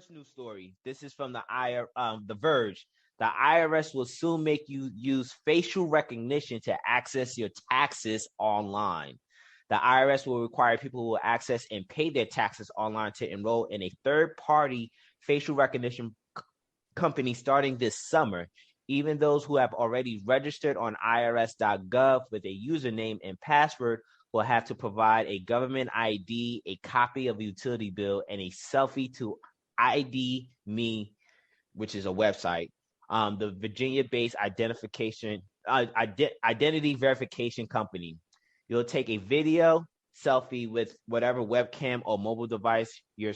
First news story. This is from The Verge. The IRS will soon make you use facial recognition to access your taxes online. The IRS will require people who will access and pay their taxes online to enroll in a third-party facial recognition company starting this summer. Even those who have already registered on irs.gov with a username and password will have to provide a government ID, a copy of a utility bill, and a selfie to ID Me, which is a website. The Virginia-based identity verification company. You'll take a video selfie with whatever webcam or mobile device you're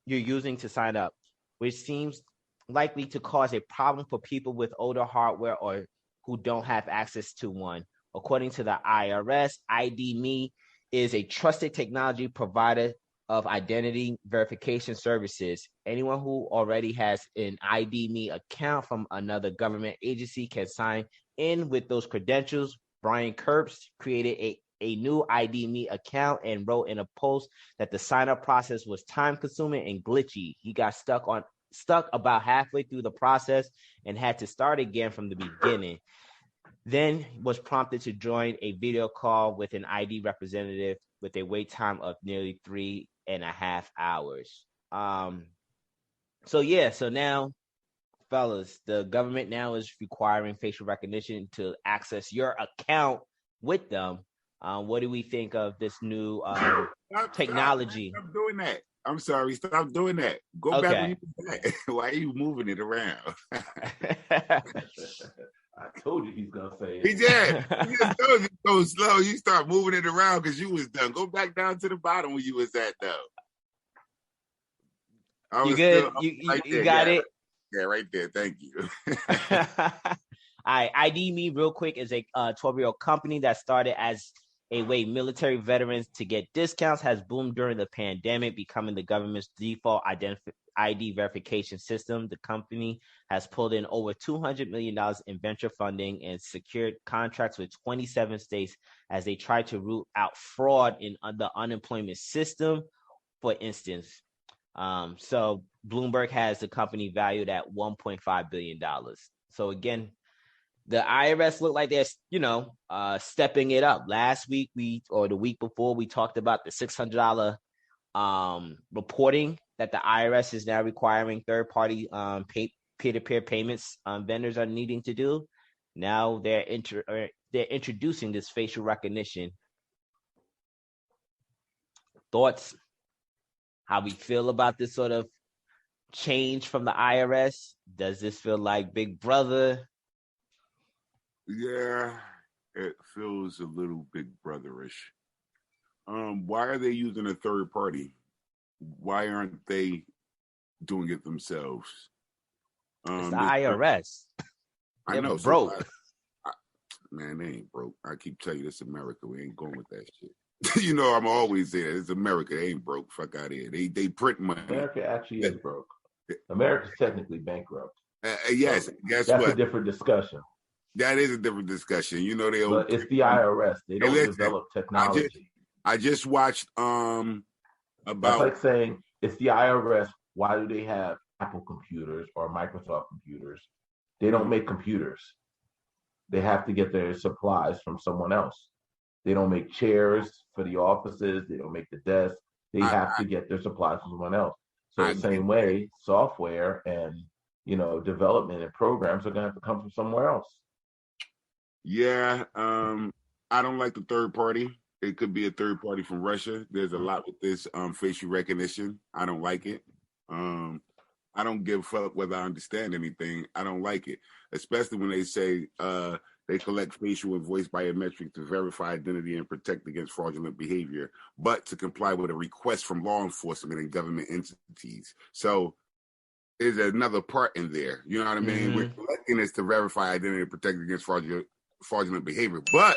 using to sign up, which seems likely to cause a problem for people with older hardware or who don't have access to one. According to the IRS, ID Me is a trusted technology provider of identity verification services. Anyone who already has an ID Me account from another government agency can sign in with those credentials. Brian Kurtz created a new ID Me account and wrote in a post that the sign-up process was time-consuming and glitchy. He got stuck about halfway through the process and had to start again from the beginning. Then was prompted to join a video call with an ID representative with a wait time of nearly 3.5 hours. So now, fellas, the government now is requiring facial recognition to access your account with them. What do we think of this new technology? Stop doing that. I'm sorry. Stop doing that. Go back when you was back. Why are you moving it around? I told you he's gonna say it. He did. He just told you go slow. You start moving it around because you was done. Go back down to the bottom where you was at, though. You good? You got it? Yeah, right there. Thank you. All right. ID Me, real quick, is a 12-year-old company that started as a way military veterans to get discounts, has boomed during the pandemic, becoming the government's default ID verification system. The company has pulled in over $200 million in venture funding and secured contracts with 27 states as they try to root out fraud in the unemployment system, for instance. So Bloomberg has the company valued at $1.5 billion. So again, the IRS look like they're, stepping it up. Last week, the week before, we talked about the $600 reporting that the IRS is now requiring third-party peer-to-peer payments vendors are needing to do. Now they're introducing this facial recognition. Thoughts? How we feel about this sort of change from the IRS? Does this feel like Big Brother? Yeah, it feels a little Big Brotherish. Why are they using a third party? Why aren't they doing it themselves? It's the IRS. I know. Broke. Man, they ain't broke. I keep telling you, this America. We ain't going with that shit. I'm always there. It's America. They ain't broke. Fuck out of here. They print money. America actually is broke. America's technically bankrupt. Yes. Guess that's what? a different discussion. That is a different discussion. But it's the IRS. They don't develop technology. I just watched about. That's like saying it's the IRS. Why do they have Apple computers or Microsoft computers? They don't make computers. They have to get their supplies from someone else. They don't make chairs for the offices. They don't make the desks. They have to get their supplies from someone else. So the same way, software and development and programs are going to have to come from somewhere else. Yeah, I don't like the third party. It could be a third party from Russia. There's a lot with this facial recognition. I don't like it. I don't give a fuck whether I understand anything. I don't like it, especially when they say they collect facial and voice biometrics to verify identity and protect against fraudulent behavior, but to comply with a request from law enforcement and government entities. So there's another part in there. You know what I mean? Mm-hmm. We're collecting this to verify identity and protect against fraudulent behavior, but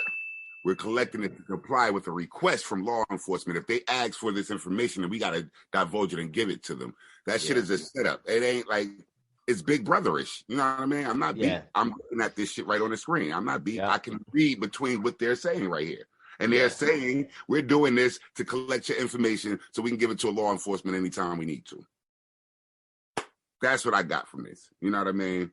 we're collecting it to comply with a request from law enforcement. If they ask for this information, then we got to divulge it and give it to them. That shit is a setup. It ain't like, it's Big Brotherish. You know what I mean? I'm not beat. I'm looking at this shit right on the screen. I'm not beat. I can read between what they're saying right here. And they're saying, we're doing this to collect your information so we can give it to a law enforcement anytime we need to. That's what I got from this. You know what I mean?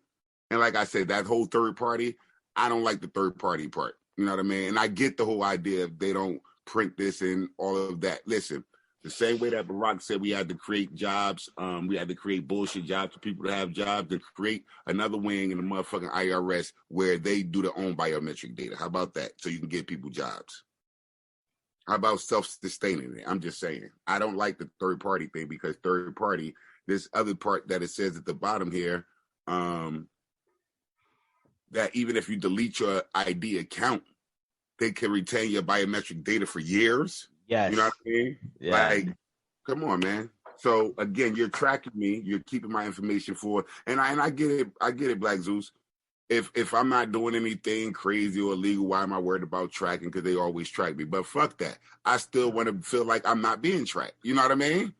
And like I said, that whole third party, I don't like the third party part. You know what I mean? And I get the whole idea if they don't print this and all of that. Listen, the same way that Barack said we had to create jobs, we had to create bullshit jobs for people to have jobs, to create another wing in the motherfucking IRS where they do their own biometric data. How about that? So you can give people jobs. How about self-sustaining it? I'm just saying. I don't like the third party thing because third party, this other part that it says at the bottom here, that even if you delete your ID account, they can retain your biometric data for years. Yes. You know what I mean? Yeah. Like, come on, man. So again, you're tracking me. You're keeping my information for, and I get it. I get it, Black Zeus. If I'm not doing anything crazy or illegal, why am I worried about tracking? Because they always track me. But fuck that. I still want to feel like I'm not being tracked. You know what I mean?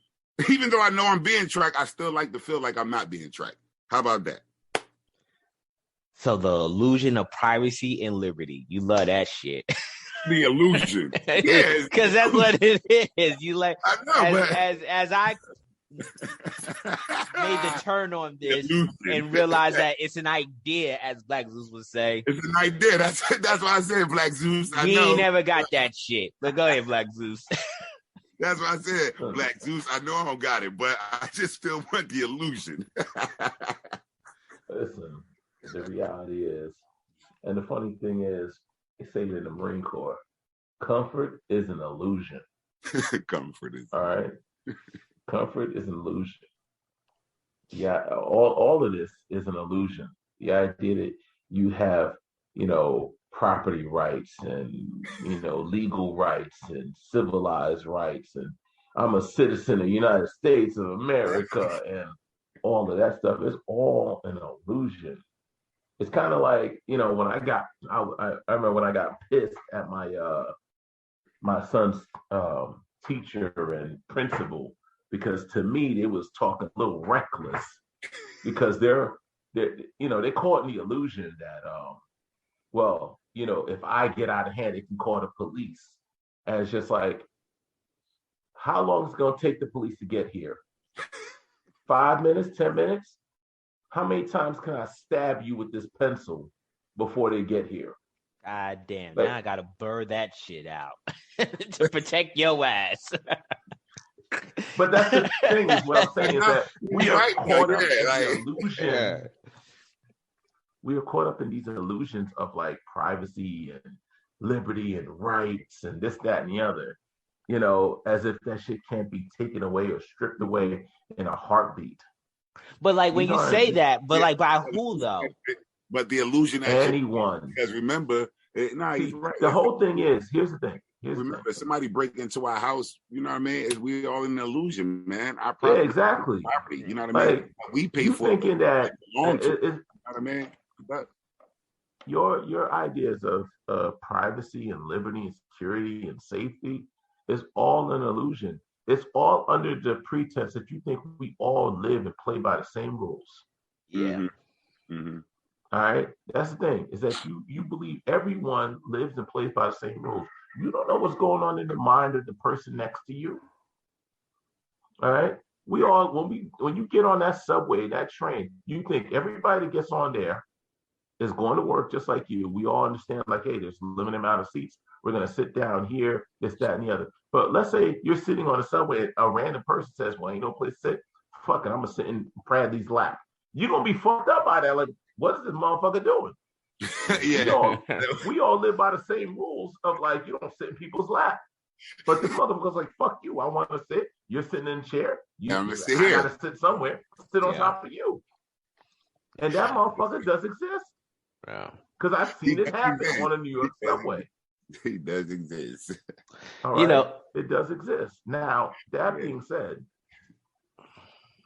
Even though I know I'm being tracked, I still like to feel like I'm not being tracked. How about that? So the illusion of privacy and liberty. You love that shit. The illusion. Yeah. Because that's what it is. You like, I know, as I made the turn on this and realized that it's an idea, as Black Zeus would say. It's an idea. That's why I said Black Zeus. I know. Ain't never got that shit. But go ahead, Black Zeus. That's why I said Black Zeus. I know I don't got it, but I just still want the illusion. Listen, the reality is, and the funny thing is, they say it in the Marine Corps, comfort is an illusion. Comfort is. All right. Comfort is an illusion. Yeah, all of this is an illusion. The idea that you have, property rights and, legal rights and civilized rights, and I'm a citizen of the United States of America, and all of that stuff is all an illusion. It's kind of like, when I remember when I got pissed at my son's teacher and principal, because to me, they was talking a little reckless, because they're caught in the illusion that, if I get out of hand, they can call the police. And it's just like, how long is it going to take the police to get here? 5 minutes, 10 minutes? How many times can I stab you with this pencil before they get here? God damn, now I got to blur that shit out to protect your ass. But that's the thing, is what I'm saying is that we are caught up in the illusion. Yeah. We are caught up in these illusions of like privacy and liberty and rights and this, that, and the other, as if that shit can't be taken away or stripped away in a heartbeat. But like when you say that, but like by who though? But the illusion, anyone. Because remember, he's right. The whole thing is, here's the thing. Remember, somebody break into our house, you know what I mean? We all in the illusion, man. Our property, yeah, exactly. Property, you know what I mean? We pay for thinking that you know what I mean? But your ideas of privacy and liberty and security and safety is all an illusion. It's all under the pretense that you think we all live and play by the same rules. Yeah. Mm-hmm. All right. That's the thing, is that you believe everyone lives and plays by the same rules. You don't know what's going on in the mind of the person next to you. All right. We all, when you get on that subway, that train, you think everybody that gets on there is going to work just like you. We all understand, like, hey, there's a limited amount of seats. We're going to sit down here, this, that, and the other. But let's say you're sitting on a subway, a random person says, well, ain't no place to sit. Fuck it, I'm going to sit in Bradley's lap. You're going to be fucked up by that. Like, what is this motherfucker doing? Yeah. We all live by the same rules of, like, you don't sit in people's lap. But this motherfucker's like, fuck you, I want to sit. You're sitting in a chair. I'm going to sit here. I got to sit somewhere. Sit on top of you. And that motherfucker does exist. Because I've seen it happen on a New York subway. He does exist. All right? It does exist. Now, that being said,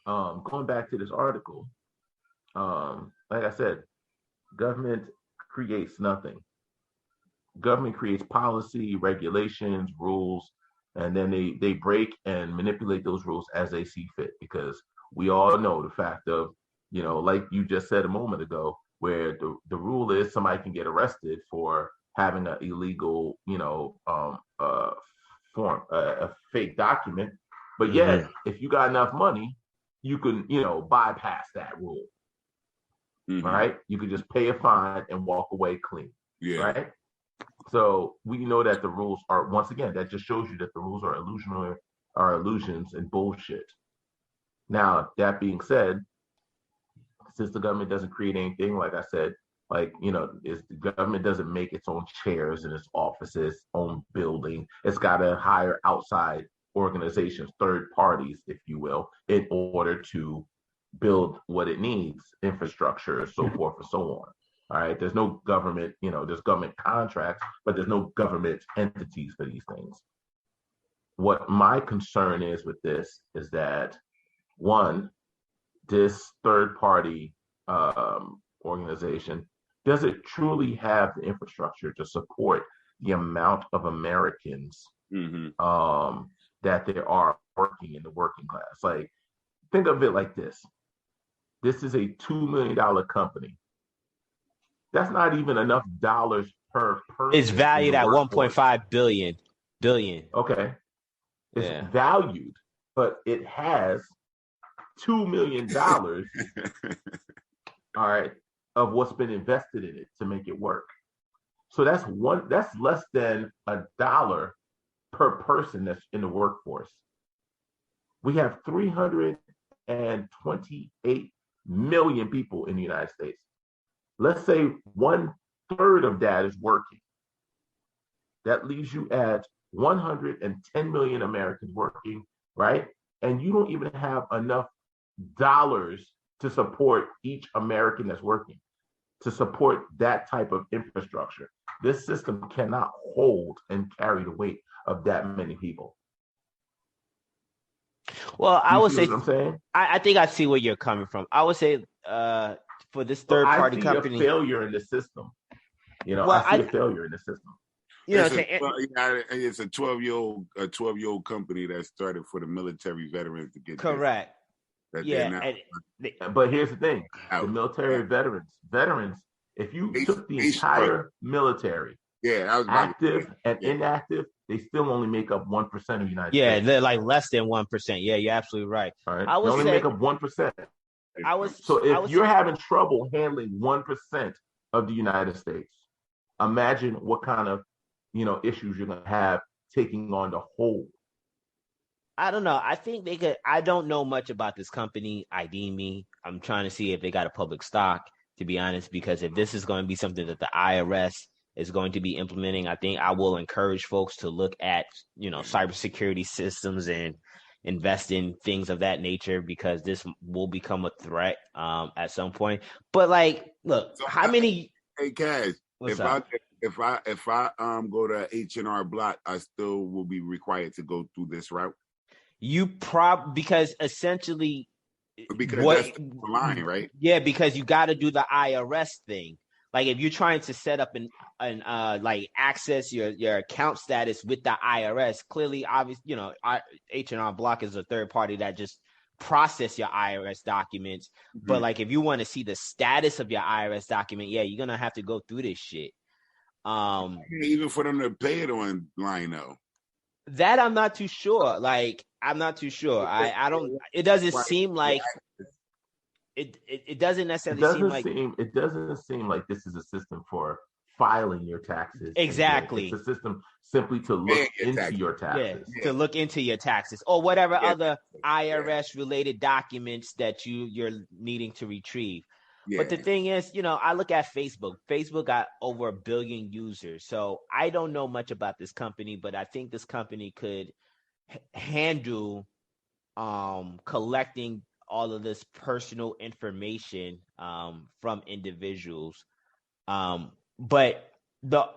going back to this article, like I said, government creates nothing. Government creates policy, regulations, rules, and then they break and manipulate those rules as they see fit, because we all know the fact of, like you just said a moment ago, where the rule is somebody can get arrested for having an illegal, form, a fake document. But yet, if you got enough money, you can, bypass that rule, right? You can just pay a fine and walk away clean, right? So we know that the rules are, once again, that just shows you that the rules are illusions and bullshit. Now, that being said, since the government doesn't create anything, like I said, the government doesn't make its own chairs in its offices, own building. It's got to hire outside organizations, third parties, if you will, in order to build what it needs, infrastructure, so forth and so on. All right. There's no government, there's government contracts, but there's no government entities for these things. What my concern is with this is that, one, this third party organization, does it truly have the infrastructure to support the amount of Americans that there are working in the working class? Like, think of it like this. This is a $2 million company. That's not even enough dollars per person. It's valued at 1.5 billion. Okay. It's valued, but it has $2 million, all right, of what's been invested in it to make it work. So that's less than $1 per person that's in the workforce. We have 328 million people in the United States. Let's say 1/3 of that is working. That leaves you at 110 million Americans working, right? And you don't even have enough dollars to support each American that's working, to support that type of infrastructure. This system cannot hold and carry the weight of that many people. Well, I would say, what I'm saying? I think I see where you're coming from. I would say for this third party company, a failure in the system. I see a failure in the system. It's a 12-year-old company that started for the military veterans to get correct. But here's the thing: the military veterans. If you took the entire military, active and inactive, they still only make up 1% of the United States. Yeah, they're like less than 1%. Yeah, you're absolutely right. All right. They only make up 1%. If you're having trouble handling 1% of the United States, imagine what kind of issues you're going to have taking on the whole. I don't know. I think they could. I don't know much about this company, ID Me. I'm trying to see if they got a public stock, to be honest, because if this is going to be something that the IRS is going to be implementing, I think I will encourage folks to look at, cybersecurity systems and invest in things of that nature, because this will become a threat at some point. But look, how many? Hey, Cash, if I go to H&R Block, I still will be required to go through this route. Because essentially, that's the line, right? Yeah, because you got to do the IRS thing. Like if you're trying to set up and access your account status with the IRS, clearly, obviously, H&R Block is a third party that just process your IRS documents. Mm-hmm. But if you want to see the status of your IRS document, you're gonna have to go through this shit. Even for them to pay it online, though. That I'm not too sure. I'm not too sure. I don't. It doesn't seem like it doesn't necessarily seem like it doesn't seem like this is a system for filing your taxes. Exactly. It's a system simply to look into your taxes. Yeah, to look into your taxes or whatever other IRS related documents that you're needing to retrieve. Yeah. But the thing is, I look at Facebook. Facebook got over 1 billion users. So I don't know much about this company, but I think this company could handle collecting all of this personal information from individuals. But the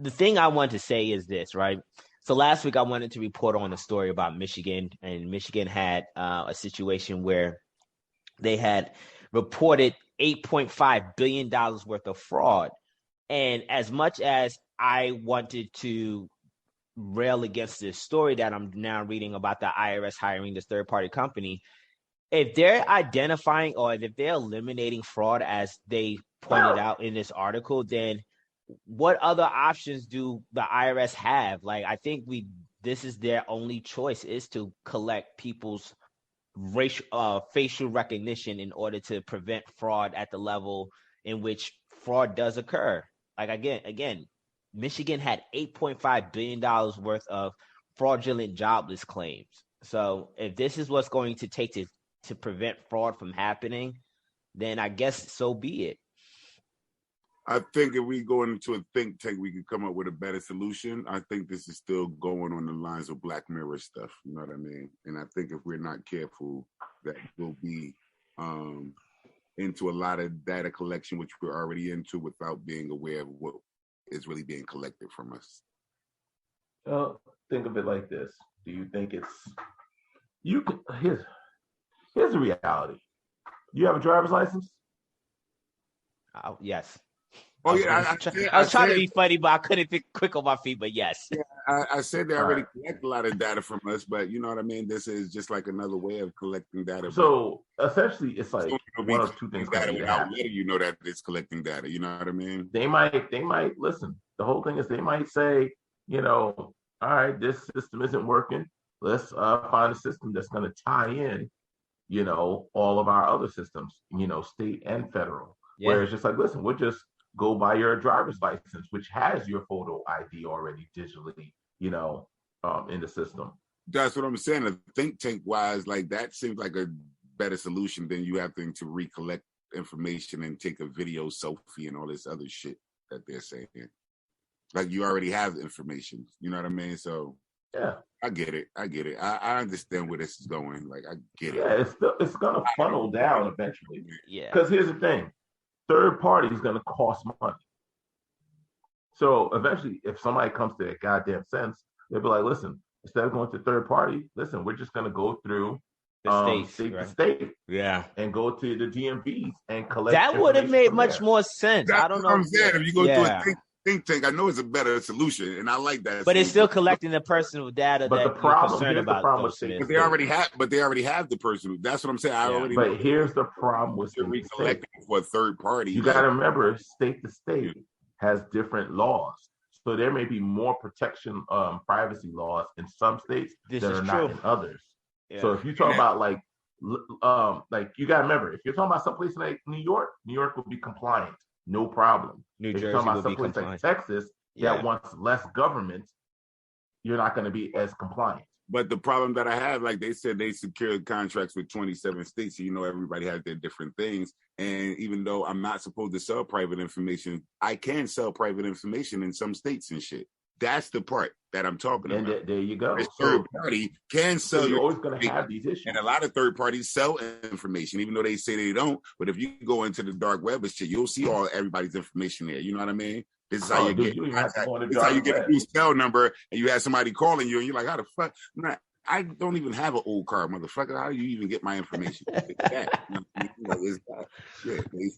thing I want to say is this, right? So last week I wanted to report on a story about Michigan, and Michigan had a situation where they had reported $8.5 billion worth of fraud. And as much as I wanted to rail against this story that I'm now reading about the IRS hiring this third-party company, if they're identifying or if they're eliminating fraud as they pointed out in this article, then what other options do the IRS have? I think this is their only choice, is to collect people's facial recognition in order to prevent fraud at the level in which fraud does occur. Like again, Michigan had $8.5 billion worth of fraudulent jobless claims. So if this is what's going to take to prevent fraud from happening, then I guess so be it. I think if we go into a think tank, we can come up with a better solution. I think this is still going on the lines of Black Mirror stuff. You know what I mean? And I think if we're not careful, that we'll be into a lot of data collection, which we're already into, without being aware of what is really being collected from us. Well, think of it like this. Do you think here's the reality. You have a driver's license? Yes. Oh yeah, I was trying to be funny, but I couldn't think quick on my feet. But yes, yeah, I said they already collect a lot of data from us, but you know what I mean. This is just like another way of collecting data. So essentially, it's like one of two things. Data without letting you know that it's collecting data. You know what I mean? They might listen. The whole thing is they might say, all right, this system isn't working. Let's find a system that's going to tie in, all of our other systems, state and federal. Yeah. Where it's just like, listen, we'll just go by your driver's license, which has your photo ID already digitally, in the system. That's what I'm saying. A think tank wise, like that seems like a better solution than you having to recollect information and take a video selfie and all this other shit that they're saying. Like you already have the information. You know what I mean? So yeah, I get it. I understand where this is going. Like I get it. Yeah, it's gonna funnel down eventually. Yeah. Because here's the thing. Third party is going to cost money. So eventually, if somebody comes to their goddamn sense, they'll be like, listen, instead of going to third party, listen, we're just going to go through state to state. Yeah. And go to the DMVs and collect. That would have made much more sense. That's I don't know. What I'm saying. If you go through a think tank, I know it's a better solution, and I like that. But it's still collecting the personal data that you're concerned about. But they already have the personal. That's what I'm saying. But here's the problem with recollecting for a third party. You got to remember, state to state has different laws, so there may be more protection, privacy laws in some states that are not in others. Yeah. So if you talk about like you got to remember, if you're talking about someplace like New York will be compliant. No problem. New Jersey will be compliant. Like Texas that wants less government, you're not going to be as compliant. But the problem that I have, like they said, they secured contracts with 27 states. So, everybody has their different things. And even though I'm not supposed to sell private information, I can sell private information in some states and shit. That's the part that I'm talking about. And there you go. A third party can sell. So you're always going to have these issues. And a lot of third parties sell information, even though they say they don't. But if you go into the dark web and shit, you'll see everybody's information there. You know what I mean? This is how you get. This is how you get a new cell number, and you have somebody calling you, and you're like, "How the fuck?" I don't even have an old car, motherfucker. How do you even get my information? They're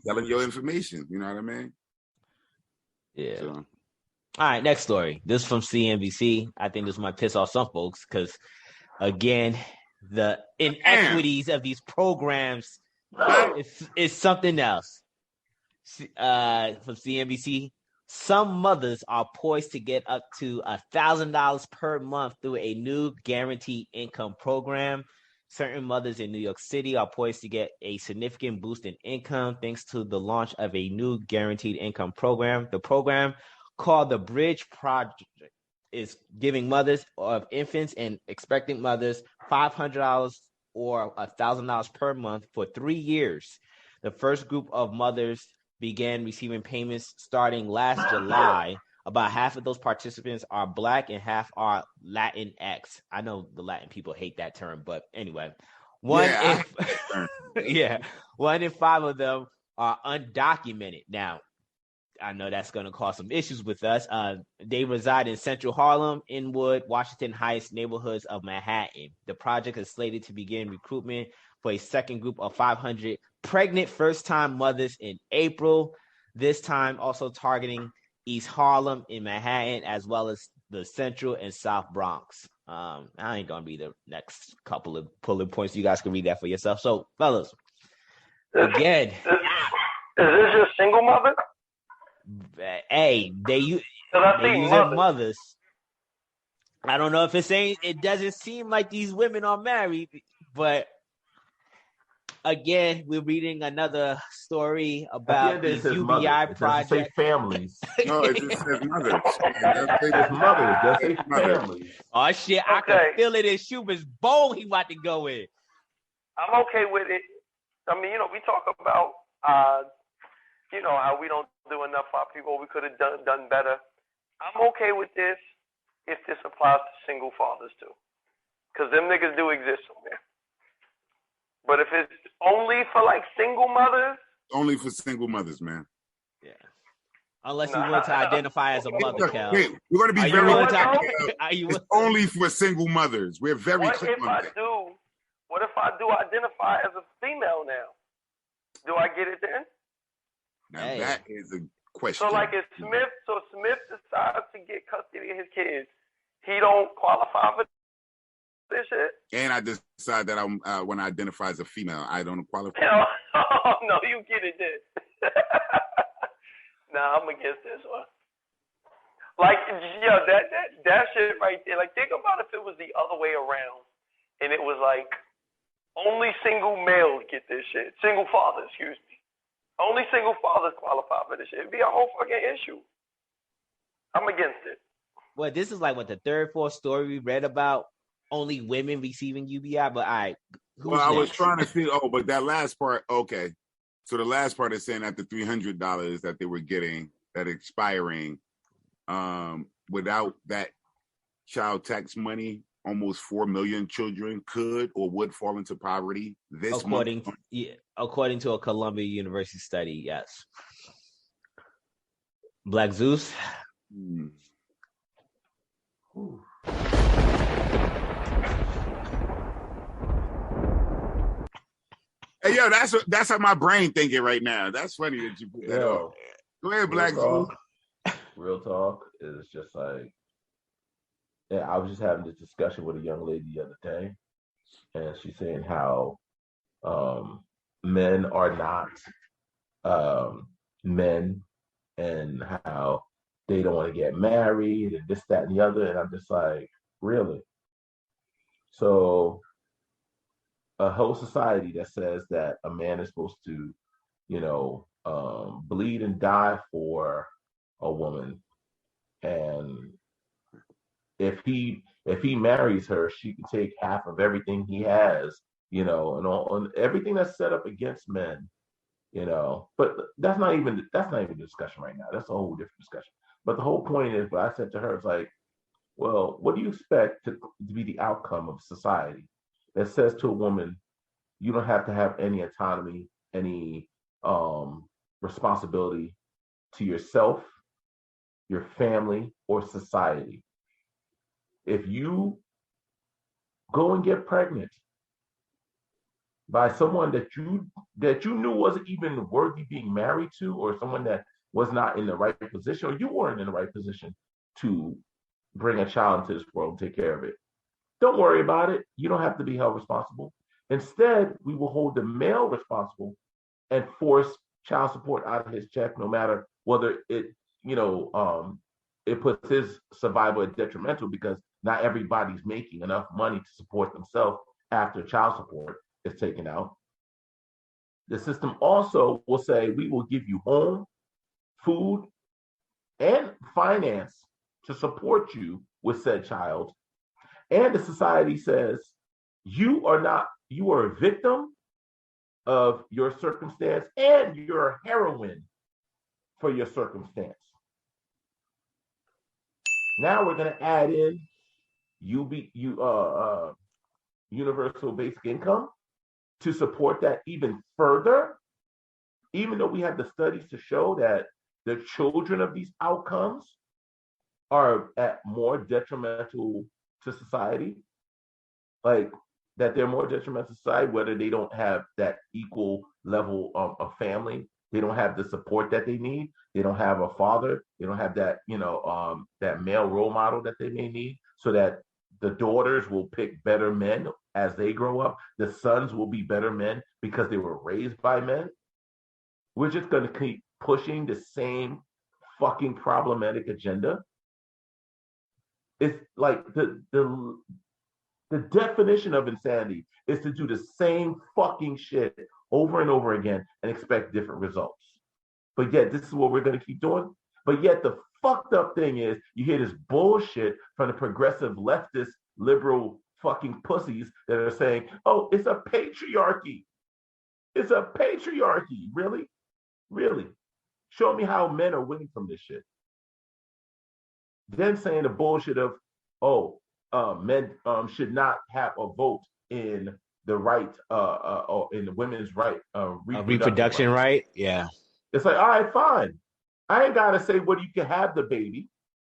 selling your information. You know what I mean? Yeah. So. All right, next story. This is from CNBC. I think this might piss off some folks because, again, the inequities of these programs is something else. From CNBC, some mothers are poised to get up to $1,000 per month through a new guaranteed income program. Certain mothers in New York City are poised to get a significant boost in income thanks to the launch of a new guaranteed income program. The program, called the Bridge Project, is giving mothers of infants and expectant mothers $500 or $1,000 per month for 3 years. The first group of mothers began receiving payments starting last July. About half of those participants are Black and half are Latinx. I know the Latin people hate that term, but anyway, one in 5 of them are undocumented. Now, I know that's going to cause some issues with us. They reside in Central Harlem, Inwood, Washington Heights neighborhoods of Manhattan. The project is slated to begin recruitment for a second group of 500 pregnant first-time mothers in April, this time also targeting East Harlem in Manhattan, as well as the Central and South Bronx. I ain't going to be the next couple of bullet points. You guys can read that for yourself. So, fellas, again. Is this your single mother? Hey, they use their mothers. I don't know if it doesn't seem like these women are married, but again, we're reading another story At the about end, it these says UBI mothers. It doesn't say projects. families. No, it just says mothers. It says mothers. It doesn't say Mothers. families. Oh shit! I can feel it in Schubert's bone. He about to go in. I'm okay with it. I mean, we talk about, how we don't do enough for our people. We could have done better. I'm okay with this if this applies to single fathers too, because them niggas do exist somewhere. But if it's only for like single mothers, Only for single mothers, man. Yeah. Unless you want to identify as a mother, Cal. Wait, we're going to be Are very you It's only for single mothers. We're very clear on that. What if I do identify as a female now? Do I get it then? Now that is a question. So like if Smith decides to get custody of his kids, he don't qualify for this shit? And I decide that I'm when I identify as a female, I don't qualify. No, you get it then. Nah, I'm against this one. Like, yeah, that shit right there. Like, think about if it was the other way around, and it was like only single males get this shit. Single fathers, excuse me. Only single fathers qualify for this shit. It'd be a whole fucking issue. I'm against it. Well, this is like what the third, fourth story we read about. Only women receiving UBI, but all right. I was trying to see. Oh, but that last part, okay. So the last part is saying that the $300 that they were getting, that expiring, without that child tax money, almost 4 million children could or would fall into poverty this month. According to a Columbia University study, yes. Black Zeus. Hey, yo, that's how my brain thinking right now. That's funny that you put that on. Go ahead, Black Zeus. Real talk is just like, I was just having this discussion with a young lady the other day, and she's saying how men are not men, and how they don't want to get married, and this, that, and the other. And I'm just like, really? So a whole society that says that a man is supposed to, bleed and die for a woman, and if he marries her, she can take half of everything he has, and all everything that's set up against men, But that's not even the discussion right now. That's a whole different discussion. But the whole point is, what I said to her is like, well, what do you expect to be the outcome of society that says to a woman, you don't have to have any autonomy, any responsibility to yourself, your family, or society? If you go and get pregnant by someone that you knew wasn't even worthy being married to, or someone that was not in the right position, or you weren't in the right position to bring a child into this world and take care of it, don't worry about it. You don't have to be held responsible. Instead, we will hold the male responsible and force child support out of his check, no matter whether it puts his survival at detrimental, because not everybody's making enough money to support themselves after child support is taken out. The system also will say, we will give you home, food, and finance to support you with said child. And the society says, you are a victim of your circumstance, and you're a heroine for your circumstance. Now we're going to add in universal basic income to support that even further, even though we have the studies to show that the children of these outcomes are at more detrimental to society, like that they're more detrimental to society, whether they don't have that equal level of family, they don't have the support that they need, they don't have a father, they don't have that, that male role model that they may need, so that the daughters will pick better men as they grow up. The sons will be better men because they were raised by men. We're just going to keep pushing the same fucking problematic agenda. It's like the definition of insanity is to do the same fucking shit over and over again and expect different results. But yet, this is what we're going to keep doing. But yet, the fucked up thing is, you hear this bullshit from the progressive leftist liberal fucking pussies that are saying, "Oh, it's a patriarchy. It's a patriarchy." Really, really. Show me how men are winning from this shit. Then saying the bullshit of, "Oh, men should not have a vote in the right, or in the women's right, reproduction right." Yeah. It's like, all right, fine. I ain't gotta say whether you can have the baby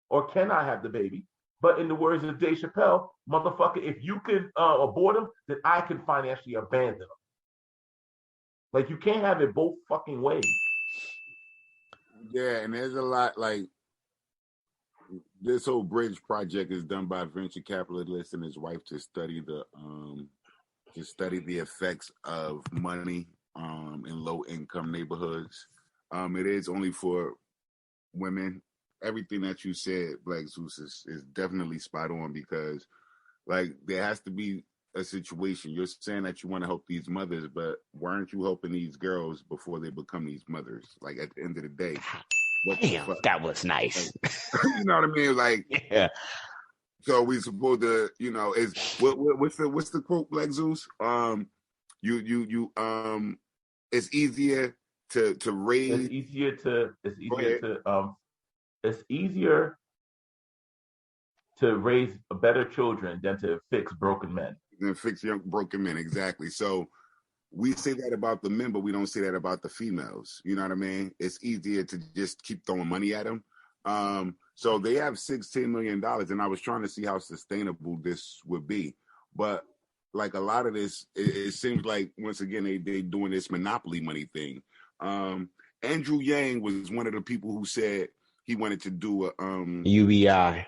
or cannot have the baby. But in the words of Dave Chappelle, motherfucker, if you can abort them, then I can financially abandon them. Like, you can't have it both fucking ways. Yeah, and there's a lot, like, this whole bridge project is done by a venture capitalist and his wife to study the effects of money in low income neighborhoods. It is only for women. Everything that you said, Black Zeus, is definitely spot on, because, like, there has to be a situation. You're saying that you want to help these mothers, but why aren't you helping these girls before they become these mothers? Like, at the end of the day, what Damn, the fuck? That was nice. Like, you know what I mean? Like, yeah. So we supposed to, is what's the quote, Black Zeus? It's easier to raise. It's easier to raise better children than to fix broken men. Than fix young broken men, exactly. So we say that about the men, but we don't say that about the females. You know what I mean? It's easier to just keep throwing money at them. So they have $16 million, and I was trying to see how sustainable this would be. But like a lot of this, it seems like, once again, they doing this monopoly money thing. Andrew Yang was one of the people who said he wanted to do a UBI.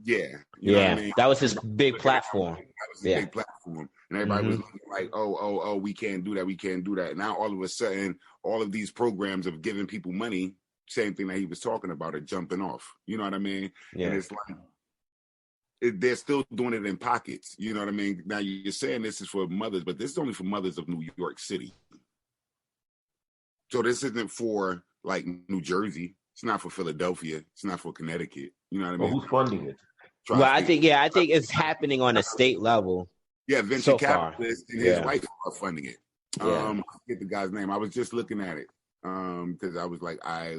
Yeah. You know what I mean? That was his big platform. That was his big platform. And everybody was looking like, oh, we can't do that. We can't do that. Now, all of a sudden, all of these programs of giving people money, same thing that he was talking about, are jumping off. You know what I mean? Yeah. And it's like, they're still doing it in pockets. You know what I mean? Now, you're saying this is for mothers, but this is only for mothers of New York City. So this isn't for, like, New Jersey. It's not for Philadelphia. It's not for Connecticut. You know what I mean? Well, who's funding it? Well, I think it's happening on a state level. Yeah, venture capitalists and his wife are funding it. I forget the guy's name. I was just looking at it because I was like, I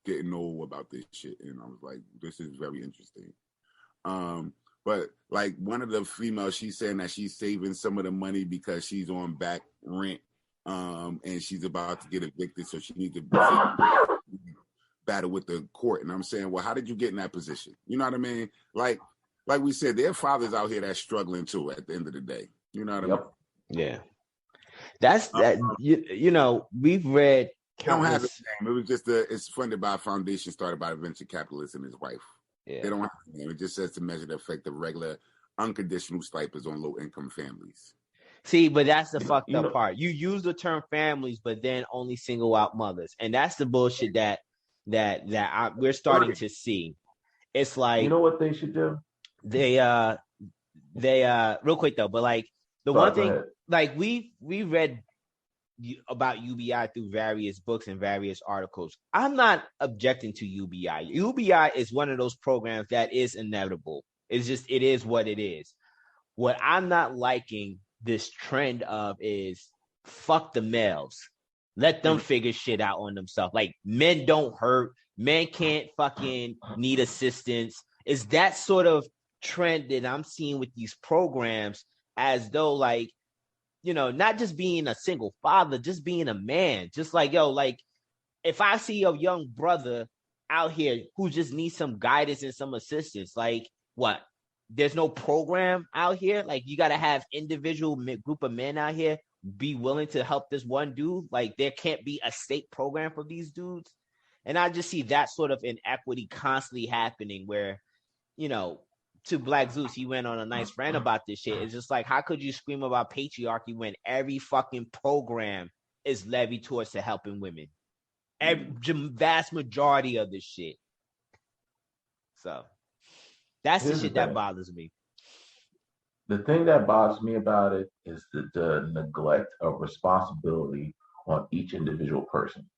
didn't know about this shit, and I was like, this is very interesting. But like, one of the females, she's saying that she's saving some of the money because she's on back rent, and she's about to get evicted, so she needs to battle with the court. And I'm saying, well, how did you get in that position? You know what I mean? Like we said, there are fathers out here that's struggling too at the end of the day. You know what I mean? Yeah. That's that. We've read countless. Don't have the name. It was just it's funded by a foundation started by a venture capitalist and his wife. Yeah. They don't have the name. It just says to measure the effect of regular unconditional stipends on low income families. See, but that's the fucked up part. You use the term families, but then only single out mothers, and that's the bullshit that we're starting to see. It's like, you know what they should do? They real quick though, but like one thing, like we read about UBI through various books and various articles. I'm not objecting to UBI. UBI is one of those programs that is inevitable. It's just, it is what it is. What I'm not liking this trend of is fuck the males. Let them figure shit out on themselves. Like, men don't hurt. Men can't fucking need assistance. Is that sort of trend that I'm seeing with these programs, as though, like, not just being a single father, just being a man. Just like, like, if I see a young brother out here who just needs some guidance and some assistance, like, what? There's no program out here? Like, you got to have individual group of men out here be willing to help this one dude. Like, there can't be a state program for these dudes. And I just see that sort of inequity constantly happening where, to Black Zeus, he went on a nice rant about this shit. It's just like, how could you scream about patriarchy when every fucking program is levied towards to helping women? Vast majority of this shit. So that's the shit that bothers me. The thing that bothers me about it is the neglect of responsibility on each individual person.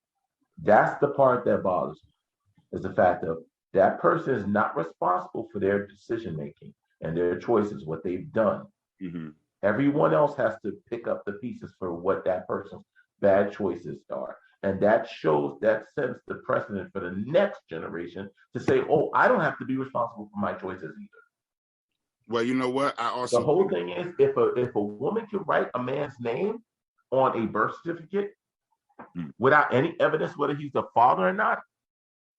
That's the part that bothers me, is the fact of that person is not responsible for their decision making and their choices, what they've done. Mm-hmm. Everyone else has to pick up the pieces for what that person's bad choices are. And that sets the precedent for the next generation to say, oh, I don't have to be responsible for my choices either. Well, you know what? The whole thing is, if a woman can write a man's name on a birth certificate without any evidence whether he's the father or not,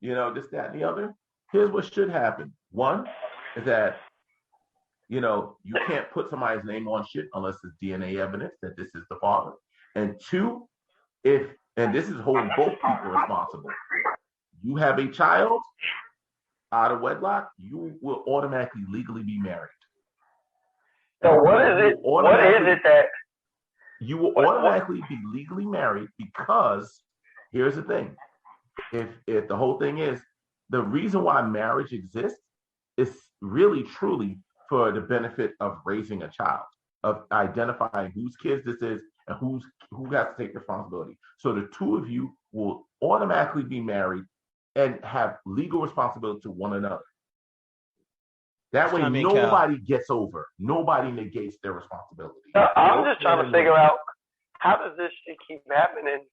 this, that, and the other, here's what should happen. One is that, you can't put somebody's name on shit unless there's DNA evidence that this is the father. And two, and this is holding both people responsible. You have a child out of wedlock, you will automatically legally be married. So what is it that you will automatically be legally married? Because here's the thing: if the whole thing is, the reason why marriage exists is really truly for the benefit of raising a child, of identifying whose kids this is and who has to take responsibility. So the two of you will automatically be married and have legal responsibility to one another. That way, nobody gets over. Nobody negates their responsibility. I'm just trying to figure out, how does this shit keep happening?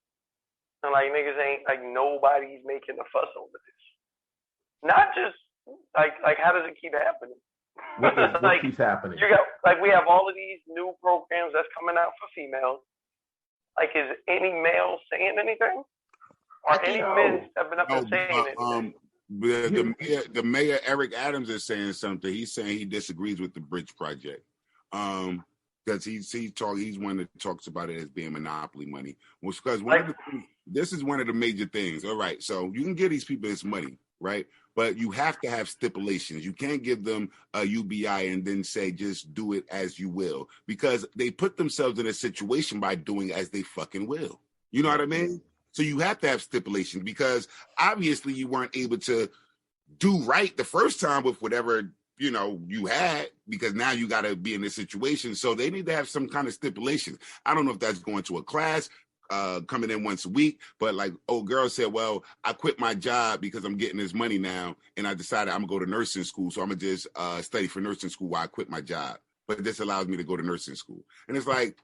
And like, niggas ain't, like, nobody's making a fuss over this. Not just, like how does it keep happening? What keeps happening? You got, like, we have all of these new programs that's coming out for females. Like, is any male saying anything? Or any men stepping up and saying anything? The mayor Eric Adams is saying something. He's saying he disagrees with the Bridge Project, because he's one that talks about it as being monopoly money. Well, because this is one of the major things. All right, so you can give these people this money, right? But you have to have stipulations. You can't give them a UBI and then say just do it as you will, because they put themselves in a situation by doing as they fucking will. You know what I mean? So you have to have stipulations, because obviously you weren't able to do right the first time with whatever, you had, because now you got to be in this situation. So they need to have some kind of stipulations. I don't know if that's going to a class, coming in once a week, but like old girl said, well, I quit my job because I'm getting this money now, and I decided I'm gonna go to nursing school. So I'm gonna just study for nursing school while I quit my job. But this allows me to go to nursing school. And it's like,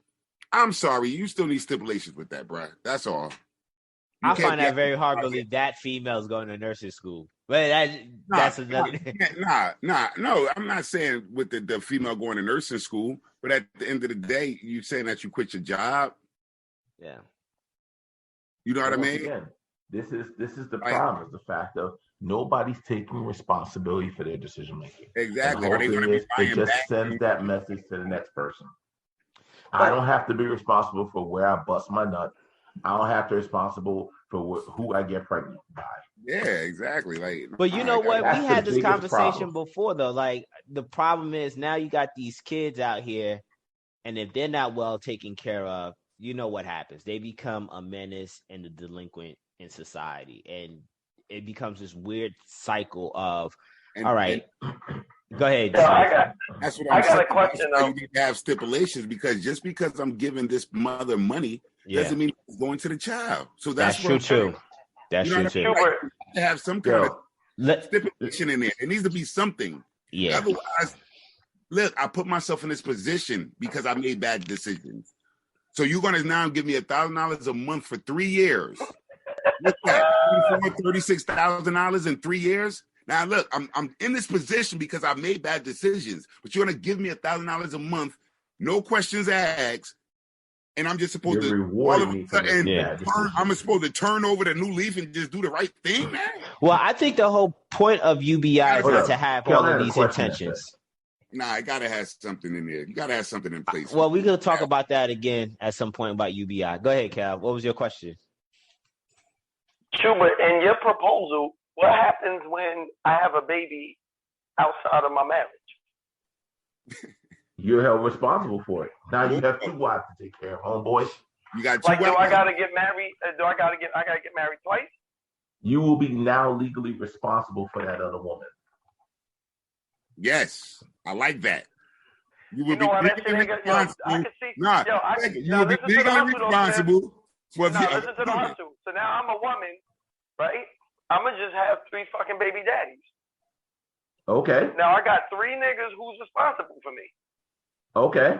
I'm sorry, you still need stipulations with that, bro. That's all. I find that very hard to believe that female's going to nursing school. But that's another. No, I'm not saying with the female going to nursing school, but at the end of the day, you saying that you quit your job. Yeah. You know what I mean? Again, this is the problem, is the fact of nobody's taking responsibility for their decision making. Exactly. It just sends that message to the next person. I don't have to be responsible for where I bust my nut. I don't have to be responsible for who I get pregnant by. Yeah, exactly. But you know what? We had this conversation before, though. Like, the problem is now you got these kids out here, and if they're not well taken care of, you know what happens. They become a menace and a delinquent in society. And it becomes this weird cycle of, all right, go ahead. So that's what I got a question, though. You need to have stipulations, because just because I'm giving this mother money doesn't mean it's going to the child. So that's true too. That's true too. Like, to have some kind of stipulation in there. It needs to be something. Yeah. Otherwise, look, I put myself in this position because I made bad decisions. So you're going to now give me $1,000 a month for 3 years. What's that? $36,000 in 3 years? Now look, I'm in this position because I made bad decisions. But you're going to give me $1,000 a month, no questions asked, and I'm just supposed I'm supposed to turn over the new leaf and just do the right thing, man. Well, I think the whole point of UBI is not to have all of these intentions. Nah, I gotta have something in there. You gotta have something in place. Well, we're gonna talk about that again at some point about UBI. Go ahead, Cal. What was your question? Schubert, in your proposal, what happens when I have a baby outside of my marriage? You're held responsible for it. Now you have 2 wives to take care of, homeboy. You got 2 wives. Do I gotta get married? I gotta get married twice? You will be now legally responsible for that other woman. Yes, I like that. You would know why be that shit legally ain't got, yo, I responsible. can see, Nah, yo, you would be listen to the legally hustle though, man. responsible for Now, listen to the hustle. So now I'm a woman, right? I'm going to just have 3 fucking baby daddies. Okay. Now I got 3 niggas who's responsible for me. Okay.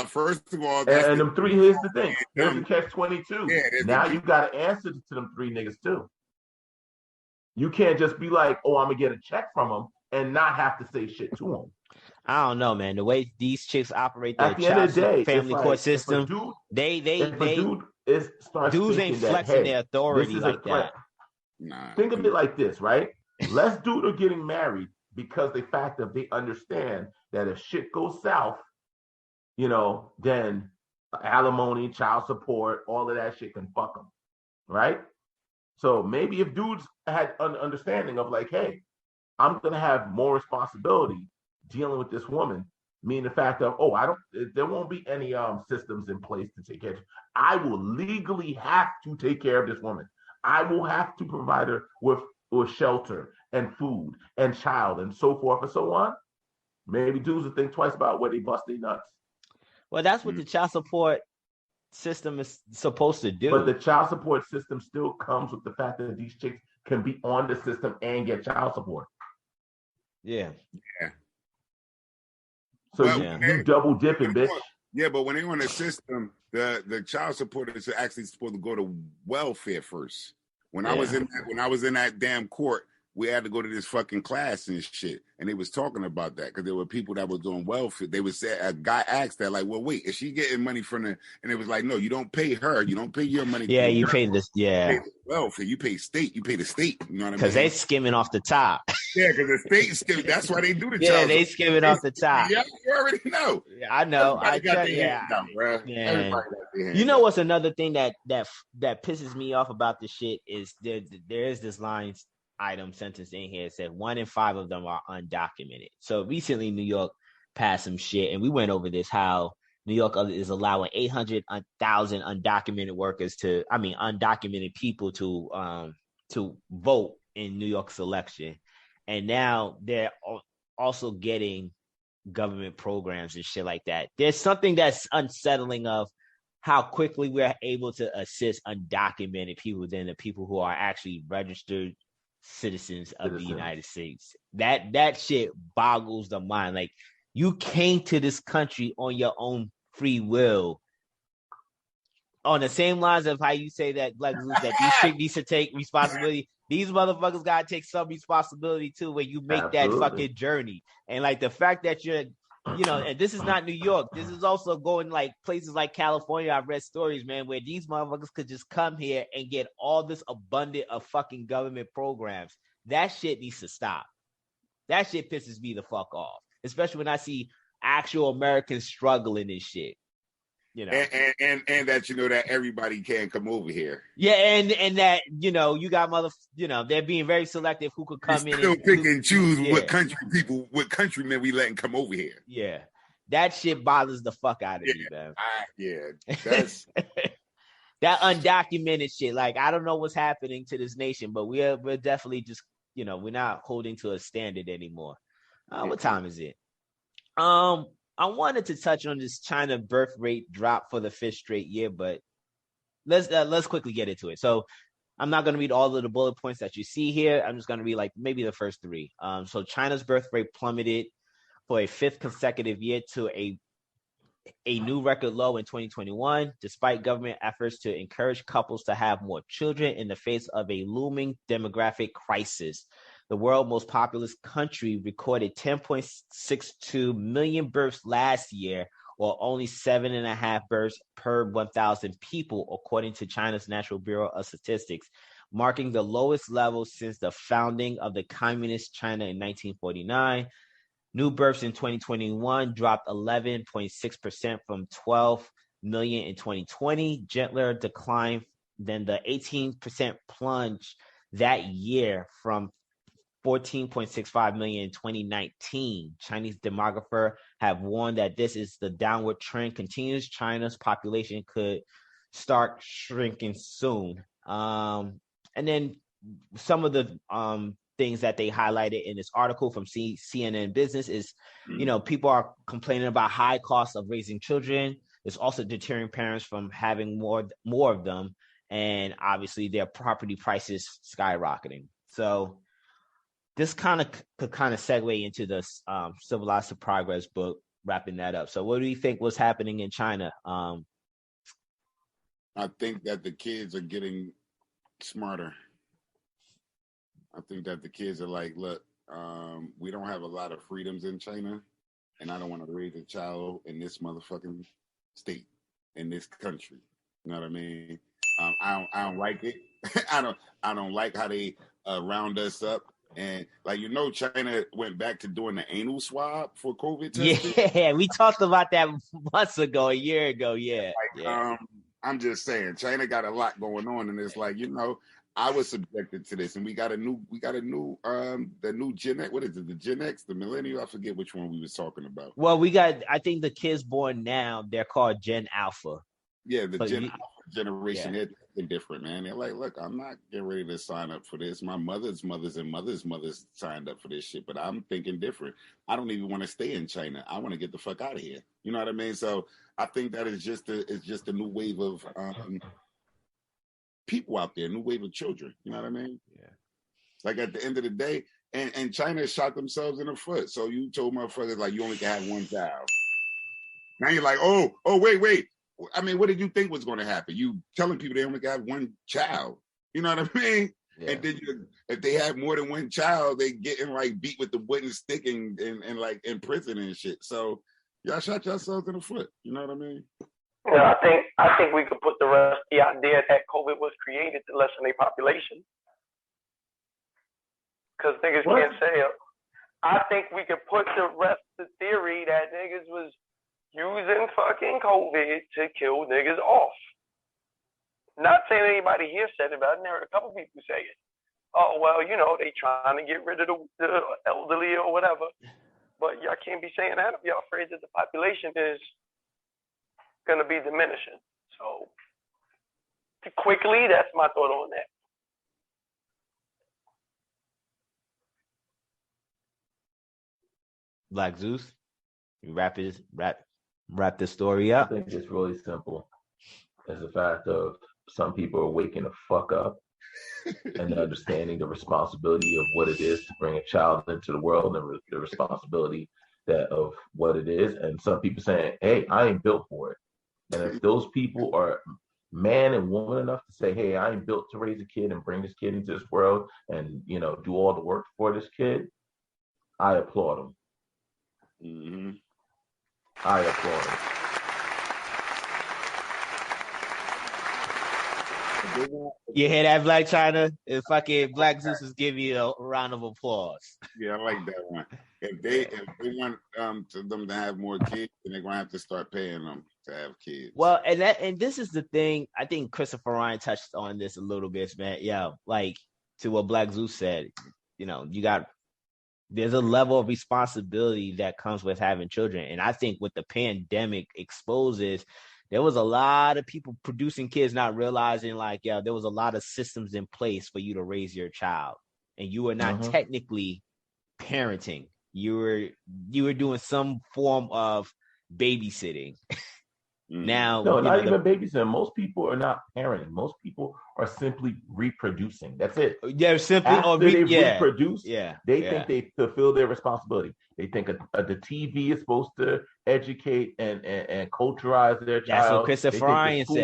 First of all, and them 3, here's the thing. Here's the catch-22. Yeah, now you got to answer to them 3 niggas too. You can't just be like, oh, I'm going to get a check from them and not have to say shit to them. I don't know, man. The way these chicks operate their At the end of the day, family like, court system, dude, dudes ain't flexing their authority like that. Nah. Think of it like this, right? Less dudes are getting married because the fact that they understand that if shit goes south, then alimony, child support, all of that shit can fuck them, right? So maybe if dudes had an understanding of like, hey, I'm gonna have more responsibility dealing with this woman, meaning the fact of, there won't be any systems in place to take care of. I will legally have to take care of this woman. I will have to provide her with shelter and food and child and so forth and so on. Maybe dudes will think twice about where they bust their nuts. Well, that's what the child support system is supposed to do. But the child support system still comes with the fact that these chicks can be on the system and get child support. Yeah. So you double dipping, bitch. Yeah, but when they're on the system, the child support is actually supposed to go to welfare first. When I was in that damn court, we had to go to this fucking class and shit, and they was talking about that because there were people that was doing welfare. They would say, a guy asked that, like, well, wait, is she getting money from the? And it was like, no, you don't pay her, you don't pay your money. Yeah, you pay this. Yeah, you pay welfare, you pay state, you pay the state. You know what I mean? Because they skimming off the top. Yeah, because the state skimming. That's why they do the. Yeah, they skimming off the top. Yeah, you already know. Yeah, I know. Everybody got their hands down, bro. Yeah. You know what's another thing that pisses me off about this shit is there is this line item sentence in here. It said 1 in 5 of them are undocumented. So recently New York passed some shit, and we went over this, how New York is allowing 800,000 undocumented people to vote in New York's election. And now they're also getting government programs and shit like that. There's something that's unsettling of how quickly we're able to assist undocumented people than the people who are actually registered citizens of the United States. That shit boggles the mind. Like, you came to this country on your own free will. On the same lines of how you say that, like, that these chicks need to take responsibility. These motherfuckers gotta take some responsibility too when you make that fucking journey. And like the fact that you're, and this is not New York. This is also going like places like California. I've read stories, man, where these motherfuckers could just come here and get all this abundant of fucking government programs. That shit needs to stop. That shit pisses me the fuck off, especially when I see actual Americans struggling and shit. And that that everybody can come over here. Yeah, and that you got they're being very selective who could come in. Still pick and choose what countrymen we letting come over here. Yeah, that shit bothers the fuck out of me, man. That's that undocumented shit. Like, I don't know what's happening to this nation, but we're definitely just we're not holding to a standard anymore. What time is it? I wanted to touch on this China birth rate drop for the 5th straight year, but let's quickly get into it. So I'm not going to read all of the bullet points that you see here. I'm just going to read like maybe the first 3. So China's birth rate plummeted for a 5th consecutive year to a new record low in 2021, despite government efforts to encourage couples to have more children in the face of a looming demographic crisis. The world's most populous country recorded 10.62 million births last year, or only 7.5 births per 1,000 people, according to China's National Bureau of Statistics, marking the lowest level since the founding of the Communist China in 1949. New births in 2021 dropped 11.6% from 12 million in 2020, gentler decline than the 18% plunge that year from 14.65 million in 2019. Chinese demographers have warned that this the downward trend continues. China's population could start shrinking soon. And then some of the things that they highlighted in this article from CNN Business is, people are complaining about high costs of raising children. It's also deterring parents from having more of them, and obviously their property prices skyrocketing. So this could segue into the Civilized Progress book, wrapping that up. So what do you think was happening in China? I think that the kids are getting smarter. I think that the kids are like, look, we don't have a lot of freedoms in China, and I don't want to raise a child in this motherfucking state, in this country. You know what I mean? I don't like it. I don't like how they round us up. And China went back to doing the anal swab for COVID testing. Yeah, we talked about that months ago, a year ago. Yeah. I'm just saying, China got a lot going on, and it's I was subjected to this, and we got a new the new Gen X. What is it? The Gen X, the millennial? I forget which one we was talking about. Well, I think the kids born now, they're called Gen Alpha. Yeah, Gen Alpha generation. Yeah. They're different, man. They're like, look, I'm not getting ready to sign up for this. My mother's mothers signed up for this shit, but I'm thinking different. I don't even want to stay in China. I want to get the fuck out of here. You know what I mean? So I think that it's just a new wave of people out there, new wave of children. You know what I mean? Yeah. Like at the end of the day, and China shot themselves in the foot. So you told motherfuckers like you only can have one child. Now you're like, oh, wait. I mean, what did you think was going to happen? You telling people they only got one child. You know what I mean? Yeah. And then if they have more than one child, they getting beat with the wooden stick and in prison and shit. So y'all shot yourselves in the foot. You know what I mean? Yeah, I think we could put the rest the idea that COVID was created to lessen their population. Because niggas can't say it. I think we could put the rest the theory that niggas was using fucking COVID to kill niggas off. Not saying anybody here said it, but I heard a couple people say it. Oh, well, they trying to get rid of the elderly or whatever. But y'all can't be saying that if y'all afraid that the population is going to be diminishing. So, quickly, that's my thought on that. Black Zeus, you wrap this story up. I think it's really simple. It's the fact of some people are waking the fuck up and understanding the responsibility of what it is to bring a child into the world and the responsibility of what it is. And some people saying, hey, I ain't built for it. And if those people are man and woman enough to say, hey, I ain't built to raise a kid and bring this kid into this world and, do all the work for this kid, I applaud them. Mm-hmm. I applaud them. You hear that, Black China? If fucking Black Zeus is giving you a round of applause. Yeah, I like that one. If they want them to have more kids, then they're gonna have to start paying them to have kids. Well, and this is the thing. I think Christopher Ryan touched on this a little bit, man. Yeah, to what Black Zeus said. There's a level of responsibility that comes with having children, and I think what the pandemic exposes, there was a lot of people producing kids not realizing there was a lot of systems in place for you to raise your child, and you were not technically parenting. You were doing some form of babysitting. Now, no, not even babysitting. Most people are not parenting. Most people are simply reproducing. That's it. They're simply reproduce. Yeah, they think they fulfill their responsibility. They think the TV is supposed to educate and culturalize their child. That's what Christopher Ryan said. The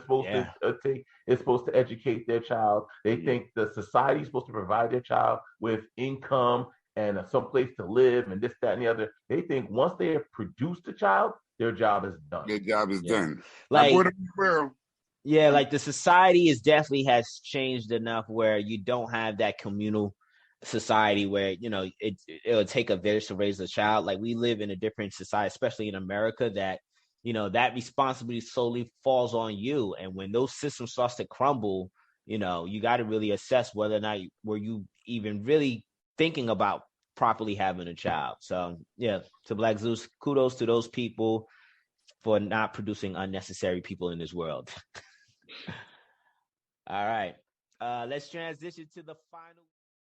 school system is supposed to educate their child. They think the society is supposed to provide their child with income and some place to live and this, that, and the other. They think once they have produced a child, their job is done. Their job is done. The society definitely has changed enough where you don't have that communal society where it'll take a village to raise a child. Like, we live in a different society, especially in America, that that responsibility solely falls on you. And when those systems starts to crumble, you got to really assess whether or not were you even really thinking about properly having a child. So yeah, to Black Zeus, kudos to those people for not producing unnecessary people in this world. All right, let's transition to the final